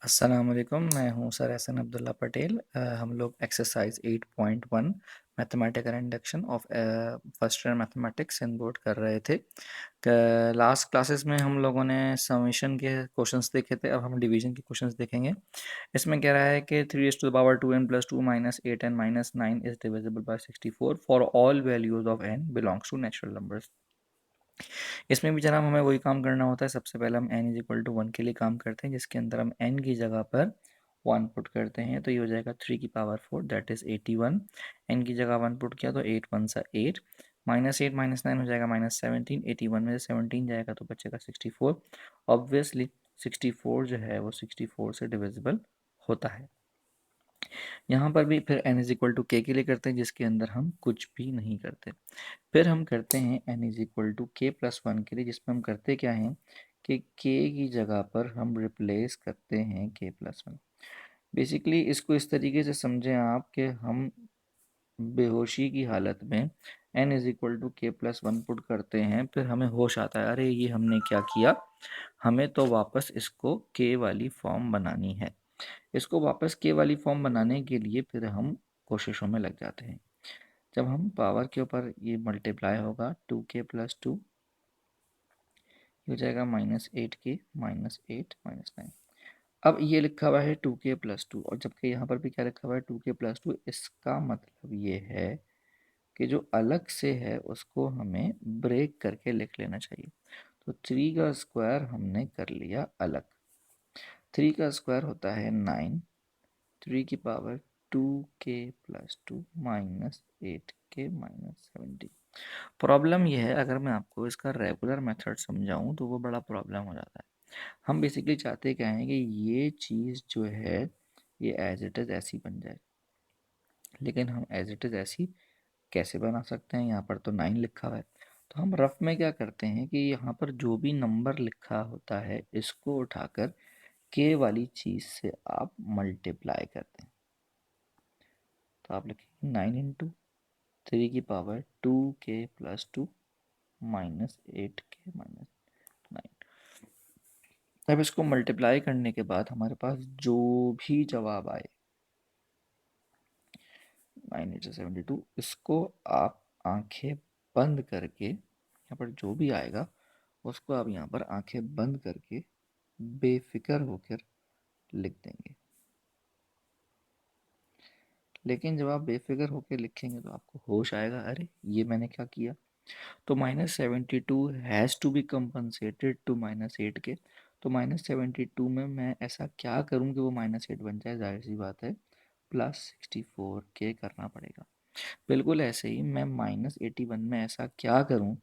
अस्सलाम वालेकुम, मैं हूँ सर एहसन अब्दुल्ला पटेल। हम लोग exercise 8.1 mathematical induction of first year mathematics in board कर रहे थे। लास्ट क्लासेस में हम लोगों ने समेशन के क्वेश्चंस देखे थे, अब हम डिवीजन के क्वेश्चंस देखेंगे। इसमें कह रहा है कि 3 to the power 2n + 2 - 8n - 9 is divisible by 64 for all values of n belongs to natural numbers. इसमें भी जनाब हमें वही काम करना होता है। सबसे पहले हम n = 1 के लिए काम करते हैं, जिसके अंदर हम n की जगह पर 1 पुट करते हैं, तो ये हो जाएगा 3 की पावर 4 दैट इज़ 81। n की जगह 1 पुट किया तो 8 1 सा 8, -8 -9 हो जाएगा -17। 81 में से 17 जाएगा तो बचेगा 64। ऑब्वियसली 64 जो है वो 64 से डिविजिबल होता है। यहाँ पर भी फिर n = k के लिए करते हैं, जिसके अंदर हम कुछ भी नहीं करते। फिर हम करते हैं n = k+1 के लिए, जिसमें हम करते क्या हैं कि k की जगह पर हम रिप्लेस करते हैं k+1। बेसिकली इसको इस तरीके से समझें आप कि हम बेहोशी की हालत में n = k+1 पुट करते हैं, फिर हमें होश आता है, अरे ये हमने क्या किया, हमें तो वापस इसको k वाली फॉर्म बनानी है। इसको वापस k वाली फॉर्म बनाने के लिए फिर हम कोशिशों में लग जाते हैं। जब हम पावर के ऊपर ये मल्टीप्लाई होगा 2k+2 हो जाएगा -8k -8 -9। अब ये लिखा हुआ है 2k+2, और जबकि यहाँ पर भी क्या लिखा हुआ है 2k+2। इसका मतलब ये है कि जो अलग से है उसको हमें ब्रेक करके लिख लेना चाहिए। तो 3 का स्क्वायर हमने कर लिया अलग। 3 का स्क्वायर होता है 9, 3 की पावर 2k+2 -8k -17। प्रॉब्लम यह है, अगर मैं आपको इसका रेगुलर मेथड समझाऊं तो वो बड़ा प्रॉब्लम हो जाता है। हम बेसिकली चाहते क्या हैं कि ये चीज़ जो है ये एज इट इज़ ऐसी बन जाए, लेकिन हम एज इट इज़ ऐसी कैसे बना सकते हैं? यहाँ पर तो 9 लिखा हुआ है, तो हम रफ में क्या करते हैं कि यहाँ पर जो भी नंबर लिखा होता है इसको उठाकर के वाली चीज़ से आप मल्टीप्लाई करते हैं। तो आप लिखेंगे 9 × 3 की पावर 2k+2 -8k -9। अब इसको मल्टीप्लाई करने के बाद हमारे पास जो भी जवाब आए 9×8 = 72, इसको आप आंखें बंद करके, यहाँ पर जो भी आएगा उसको आप यहाँ पर आंखें बंद करके बेफिक्र होकर लिख देंगे। लेकिन जब आप बेफिक्र होकर लिखेंगे तो आपको होश आएगा, अरे ये मैंने क्या किया। तो -72 has to be compensated to -8 के। तो -72 में मैं ऐसा क्या करूं कि वो -8 बन जाए? जाहिर सी बात है +64 के करना पड़ेगा। बिल्कुल ऐसे ही मैं -81 में ऐसा क्या करूं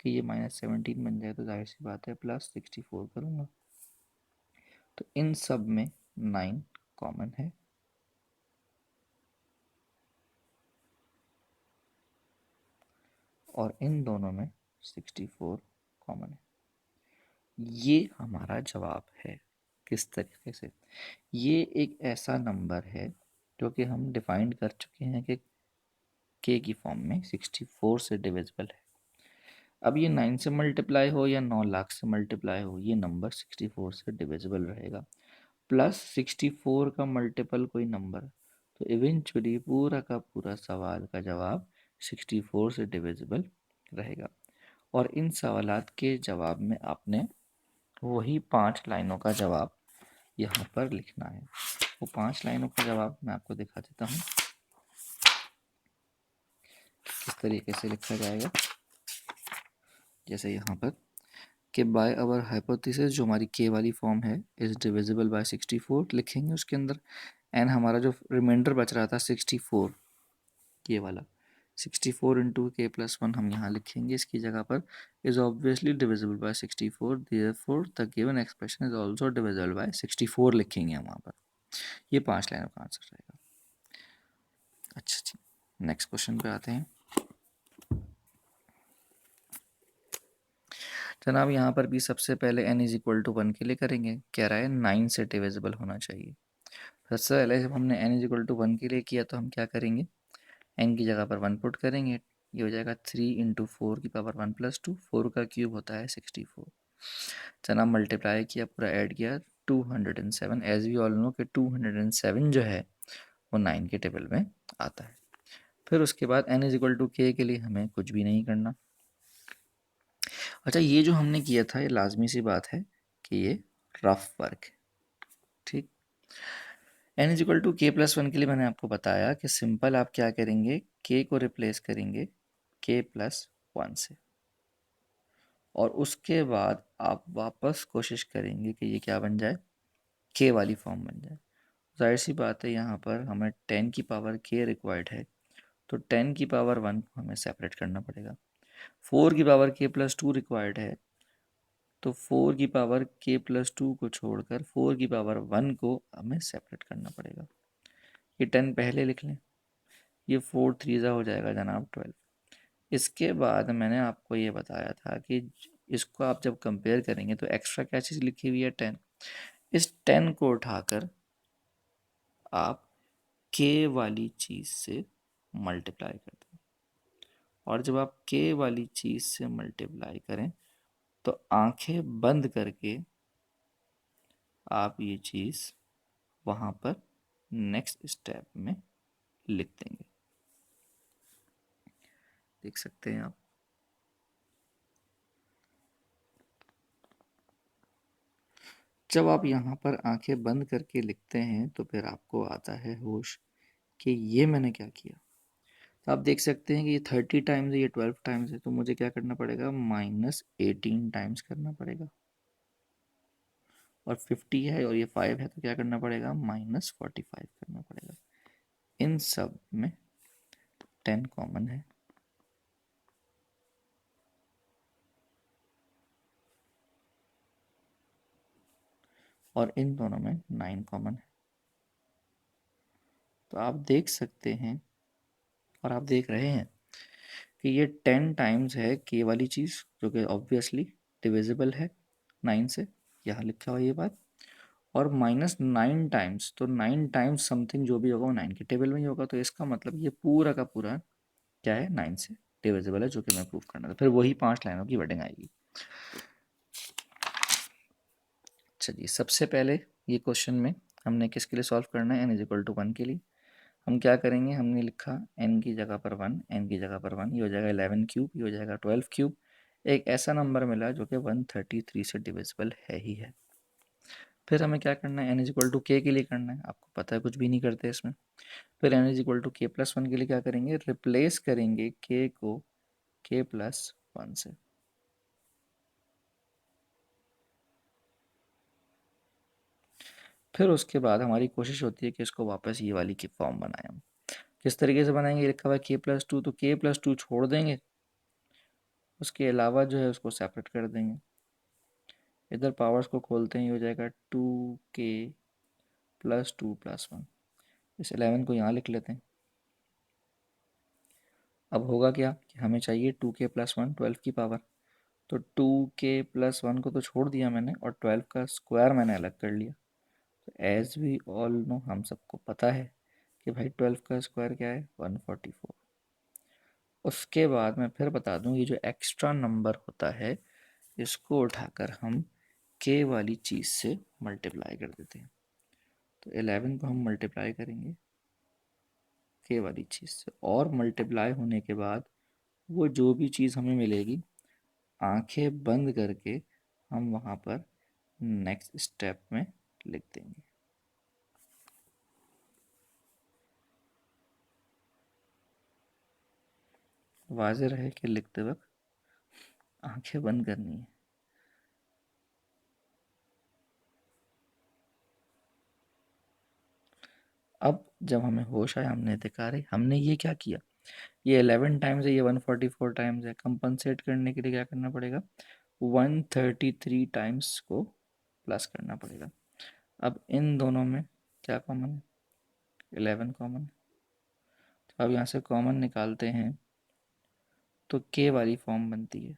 कि ये -17 बन जाए? तो जाहिर सी बात है +64 करूंगा। तो इन सब में 9 कॉमन है, और इन दोनों में 64 कॉमन है। ये हमारा जवाब है। किस तरीके से? ये एक ऐसा नंबर है जो कि हम डिफाइन कर चुके हैं कि k की फॉर्म में 64 से डिविजिबल है। अब ये 9 से मल्टीप्लाई हो या 9 लाख से मल्टीप्लाई हो, ये नंबर 64 से डिविजिबल रहेगा। +64 का मल्टीपल कोई नंबर, तो इवेंचुअली पूरा का पूरा सवाल का जवाब 64 से डिविजिबल रहेगा। और इन सवालात के जवाब में आपने वही 5 लाइनों का जवाब यहाँ पर लिखना है। वो 5 लाइनों का जवाब मैं आपको दिखा देता हूँ किस तरीके से लिखा जाएगा। जैसे यहाँ पर कि बाय अवर हाइपोथेसिस, जो हमारी के वाली फॉर्म है, इज डिविजिबल बाय 64 लिखेंगे उसके अंदर। एंड हमारा जो रिमाइंडर बच रहा था 64, ये वाला 64 × k+1 हम यहाँ लिखेंगे इसकी जगह पर, is obviously divisible by 64, therefore the given expression is also divisible by 64 लिखेंगे हम वहाँ पर। ये 5 लाइनों का आंसर रहेगा। अच्छा जी, नेक्स्ट क्वेश्चन पे आते हैं। जनाब यहाँ पर भी सबसे पहले n = 1 के लिए करेंगे। कह रहा है 9 से डिविजिबल होना चाहिए। सबसे पहले जब हमने n = 1 के लिए किया तो हम क्या करेंगे, n की जगह पर 1 पुट करेंगे। ये हो जाएगा 3 × 4 की पावर 1+2। 4 का क्यूब होता है 64। जनाब मल्टीप्लाई किया, पूरा ऐड किया, 207, एज वी ऑल नो कि 207 जो है वो 9 के टेबल में आता है। फिर उसके बाद n इज इक्वल टू के लिए हमें कुछ भी नहीं करना। अच्छा, ये जो हमने किया था ये लाजमी सी बात है कि ये रफ वर्क है, ठीक। n इज इक्वल टू के प्लस वन के लिए मैंने आपको बताया कि सिंपल आप क्या करेंगे, k को रिप्लेस करेंगे k प्लस वन से, और उसके बाद आप वापस कोशिश करेंगे कि ये क्या बन जाए, k वाली फॉर्म बन जाए। जाहिर सी बात है यहाँ पर हमें 10 की पावर k रिक्वायर्ड है, तो 10 की पावर 1 को हमें सेपरेट करना पड़ेगा। 4 की power k plus two required है, तो 4 की पावर k प्लस टू को छोड़कर 4 की पावर 1 को हमें सेपरेट करना पड़ेगा। ये 10 पहले लिख लें, ये 4 3 हो जाएगा जनाब 12। इसके बाद मैंने आपको ये बताया था कि इसको आप जब कंपेयर करेंगे तो एक्स्ट्रा क्या चीज़ लिखी हुई है, 10। इस 10 को उठाकर आप k वाली चीज़ से मल्टीप्लाई कर दें, और जब आप k वाली चीज़ से मल्टीप्लाई करें तो आंखें बंद करके आप ये चीज़ वहाँ पर नेक्स्ट स्टेप में लिख देंगे। देख सकते हैं आप, जब आप यहाँ पर आंखें बंद करके लिखते हैं तो फिर आपको आता है होश कि ये मैंने क्या किया। तो आप देख सकते हैं कि ये 30 टाइम्स है, ये 12 टाइम्स है, तो मुझे क्या करना पड़ेगा, -18 टाइम्स करना पड़ेगा। और 50 है और ये 5 है, तो क्या करना पड़ेगा, -45 करना पड़ेगा। इन सब में 10 कॉमन है, और इन दोनों में 9 कॉमन है। तो आप देख सकते हैं, और आप देख रहे हैं कि ये 10 टाइम्स है के वाली चीज़, जो कि ऑब्वियसली डिविजिबल है 9 से, यहाँ लिखा हुआ ये बात। और -9 टाइम्स, तो 9 टाइम्स समथिंग जो भी होगा वो 9 के टेबल में ही होगा, तो इसका मतलब ये पूरा का पूरा क्या है, 9 से डिविजिबल है, जो कि मैं प्रूव करना था। फिर वही 5 लाइनों की वर्डिंग आएगी। अच्छा जी, सबसे पहले ये क्वेश्चन में हमने किसके लिए सॉल्व करना है, n इज इक्वल टू 1 के लिए। हम क्या करेंगे, हमने लिखा n की जगह पर 1, n की जगह पर 1, ये हो जाएगा 11 क्यूब, ये हो जाएगा 12 क्यूब। एक ऐसा नंबर मिला जो कि 133 से डिविजिबल है ही है। फिर हमें क्या करना है, n इज इक्वल टू के लिए करना है, आपको पता है कुछ भी नहीं करते इसमें। फिर n इज इक्वल टू के प्लस वन के लिए क्या करेंगे, रिप्लेस करेंगे k को k प्लस वन से। फिर उसके बाद हमारी कोशिश होती है कि इसको वापस ये वाली की फॉर्म बनाएं हम। किस तरीके से बनाएंगे, लिखा हुआ है के प्लस टू, तो के प्लस टू छोड़ देंगे, उसके अलावा जो है उसको सेपरेट कर देंगे। इधर पावर्स को खोलते हैं, ये हो जाएगा 2k plus two plus one. इस 11 को यहाँ लिख लेते हैं। अब होगा क्या कि हमें चाहिए 2k प्लस वन, 12 की पावर। तो 2k प्लस वन को तो छोड़ दिया मैंने, और 12 का स्क्वायर मैंने अलग कर लिया। तो एज वी ऑल नो, हम सबको पता है कि भाई 12 का स्क्वायर क्या है, 144। उसके बाद मैं फिर बता दूं, ये जो एक्स्ट्रा नंबर होता है इसको उठाकर हम k वाली चीज़ से मल्टीप्लाई कर देते हैं। तो 11 को हम मल्टीप्लाई करेंगे k वाली चीज़ से, और मल्टीप्लाई होने के बाद वो जो भी चीज़ हमें मिलेगी, आंखें बंद करके हम वहाँ पर नेक्स्ट स्टेप में लिख देंगे। वाज़ेह रहे कि लिखते वक्त आंखें बंद करनी है। अब जब हमें होश आया, हमने देखा रहे हमने ये क्या किया, ये 11 टाइम्स है, ये 144 टाइम्स है। कंपनसेट करने के लिए क्या करना पड़ेगा, 133 टाइम्स को प्लस करना पड़ेगा। अब इन दोनों में क्या कॉमन है, 11 कॉमन है। तो अब यहाँ से कॉमन निकालते हैं तो k वाली फॉर्म बनती है,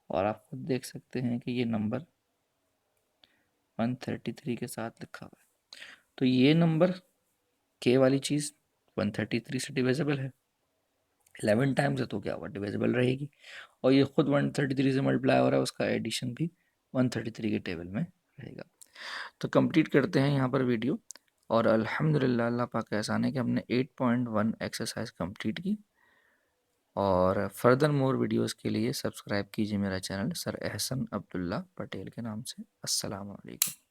और आप खुद देख सकते हैं कि ये नंबर 133 के साथ लिखा हुआ है। तो ये नंबर k वाली चीज़ 133 से डिविजिबल है, 11 टाइम्स है, तो क्या हुआ, डिविजिबल रहेगी। और ये खुद 133 से मल्टीप्लाई हो रहा है, उसका एडिशन भी 133 के टेबल में रहेगा। तो कंप्लीट करते हैं यहाँ पर वीडियो, और अल्हम्दुलिल्लाह अल्लाह पाक का एहसान है कि हमने 8.1 एक्सरसाइज कंप्लीट की। और फर्दर मोर वीडियोस के लिए सब्सक्राइब कीजिए मेरा चैनल सर एहसन अब्दुल्ला पटेल के नाम से। अस्सलाम वालेकुम।